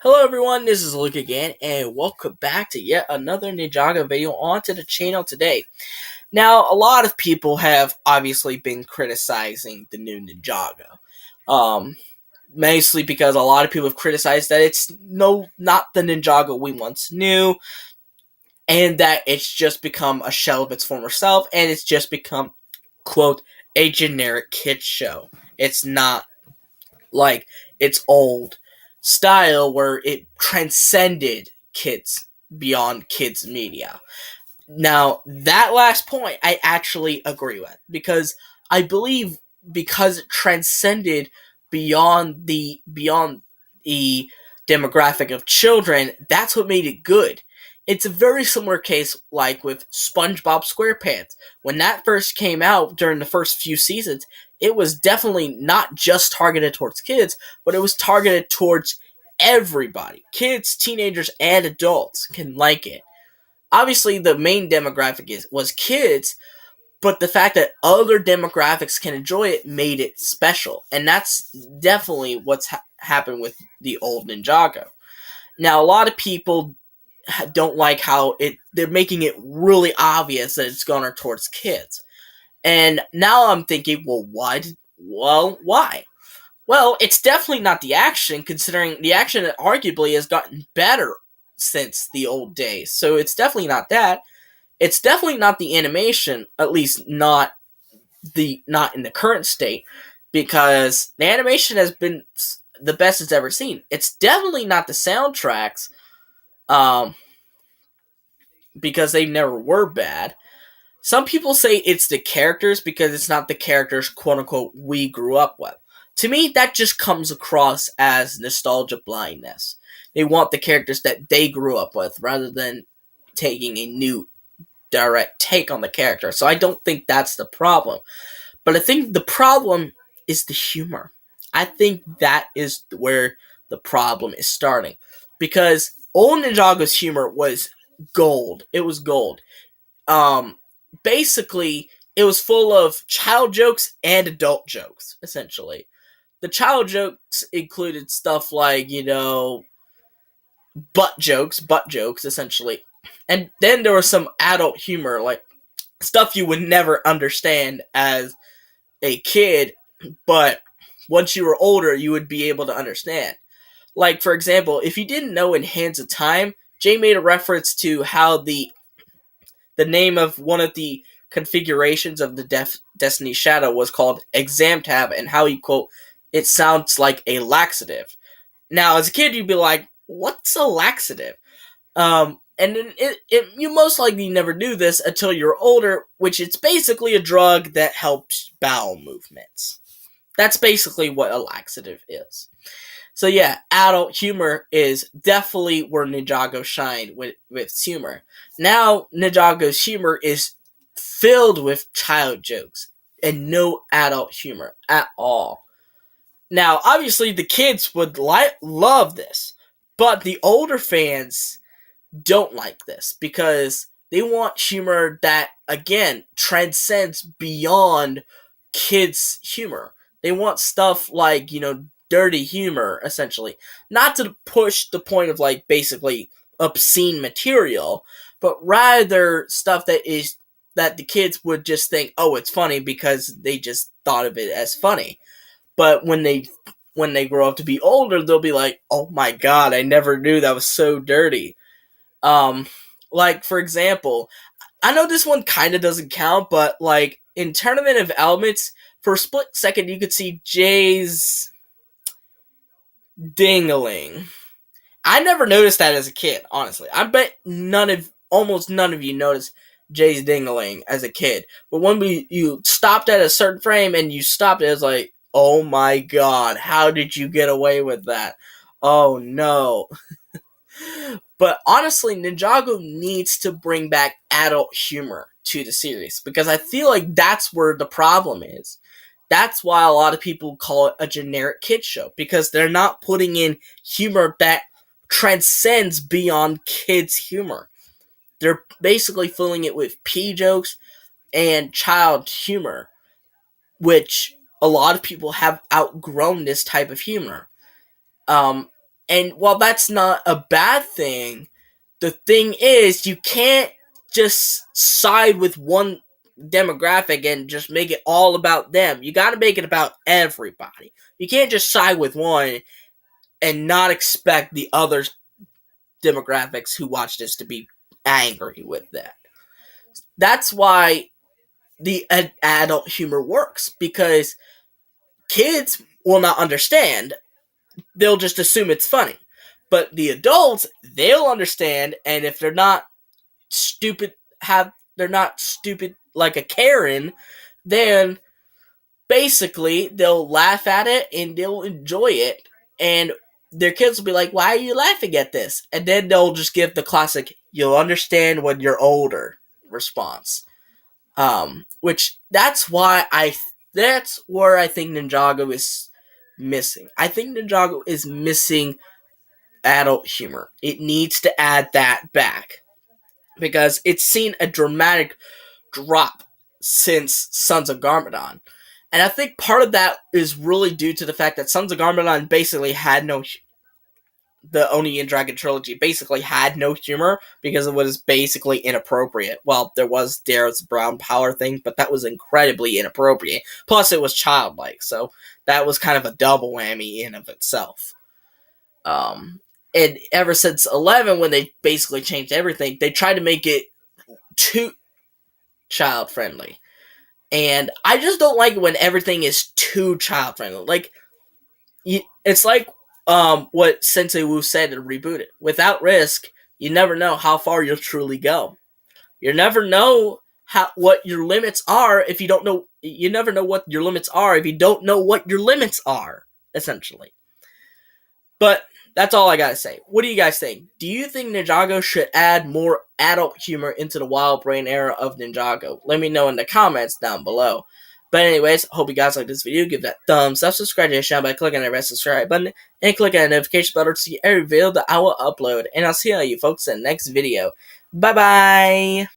Hello everyone, this is Luke again, and welcome back to yet another Ninjago video onto the channel today. Now, a lot of people have obviously been criticizing the new Ninjago. Mostly because a lot of people have criticized that it's not the Ninjago we once knew, and that it's just become a shell of its former self, and it's just become, quote, a generic kids show. It's not like its old style where it transcended kids beyond kids media. Now, that last point I actually agree with because I believe because it transcended beyond the demographic of children, that's what made it good. It's a very similar case like with SpongeBob SquarePants. When that first came out during the first few seasons, it was definitely not just targeted towards kids, but it was targeted towards everybody. Kids, teenagers, and adults can like it. Obviously, the main demographic was kids, but the fact that other demographics can enjoy it made it special, and that's definitely what's happened with the old Ninjago. Now, a lot of people don't like how they're making it really obvious that it's going towards kids. And now I'm thinking, well, why? Well, it's definitely not the action, considering the action arguably has gotten better since the old days. So it's definitely not that. It's definitely not the animation, at least not in the current state, because the animation has been the best it's ever seen. It's definitely not the soundtracks, um, because they never were bad. Some people say it's the characters because it's not the characters, quote unquote, we grew up with. To me, that just comes across as nostalgia blindness. They want the characters that they grew up with rather than taking a new direct take on the character. So I don't think that's the problem. But I think the problem is the humor. I think that is where the problem is starting. Because old Ninjago's humor was gold. It was gold. Um, Basically, it was full of child jokes and adult jokes, essentially. The child jokes included stuff like, butt jokes, essentially. And then there was some adult humor, like stuff you would never understand as a kid, but once you were older, you would be able to understand. Like, for example, if you didn't know in Hands of Time, Jay made a reference to how the name of one of the configurations of the Destiny Shadow was called Exam Tab, and how he, quote, it sounds like a laxative. Now, as a kid, you'd be like, what's a laxative? And then you most likely never knew this until you're older, which it's basically a drug that helps bowel movements. That's basically what a laxative is. So yeah, adult humor is definitely where Ninjago shined with humor. Now Ninjago's humor is filled with child jokes and no adult humor at all. Now, obviously, the kids would love this, but the older fans don't like this because they want humor that, again, transcends beyond kids' humor. They want stuff like, dirty humor, essentially. Not to push the point of, like, basically obscene material, but rather stuff that the kids would just think, oh, it's funny because they just thought of it as funny. But when they grow up to be older, they'll be like, oh my god, I never knew that was so dirty. Um, like, for example, I know this one kind of doesn't count, but like in Tournament of Elements, for a split second, you could see Jay's dingling. I never noticed that as a kid, honestly. I bet almost none of you noticed Jay's dingling as a kid. But when you stopped at a certain frame and you stopped, it was like, oh my god, how did you get away with that? Oh no. But honestly, Ninjago needs to bring back adult humor to the series because I feel like that's where the problem is. That's why a lot of people call it a generic kid show because they're not putting in humor that transcends beyond kids' humor. They're basically filling it with pee jokes and child humor, which a lot of people have outgrown this type of humor. Um, And while that's not a bad thing, the thing is, you can't just side with one demographic and just make it all about them. You gotta make it about everybody. You can't just side with one and not expect the other demographics who watch this to be angry with that. That's why the adult humor works, because kids will not understand. They'll just assume it's funny. But the adults, they'll understand, and if they're not stupid like a Karen, then basically they'll laugh at it and they'll enjoy it, and their kids will be like, "Why are you laughing at this?" And then they'll just give the classic "You'll understand when you're older" response. Which that's where I think Ninjago is missing. I think Ninjago is missing adult humor. It needs to add that back, because it's seen a dramatic drop since Sons of Garmadon. And I think part of that is really due to the fact that Sons of Garmadon basically had no. The Oni and Dragon trilogy basically had no humor because it was basically inappropriate. Well, there was Dareth's brown power thing, but that was incredibly inappropriate. Plus, it was childlike, so that was kind of a double whammy in of itself. And ever since 11, when they basically changed everything, they tried to make it too child friendly. And I just don't like it when everything is too child friendly. Like, it's like what Sensei Wu said in Reboot It. Without risk, you never know how far you'll truly go. You never know what your limits are if you don't know. You never know what your limits are if you don't know what your limits are, essentially. But that's all I gotta say. What do you guys think? Do you think Ninjago should add more adult humor into the Wild Brain era of Ninjago? Let me know in the comments down below. But anyways, hope you guys like this video. Give that thumbs up, subscribe to the channel by clicking on the red subscribe button, and click on the notification bell to see every video that I will upload. And I'll see you folks in the next video. Bye bye!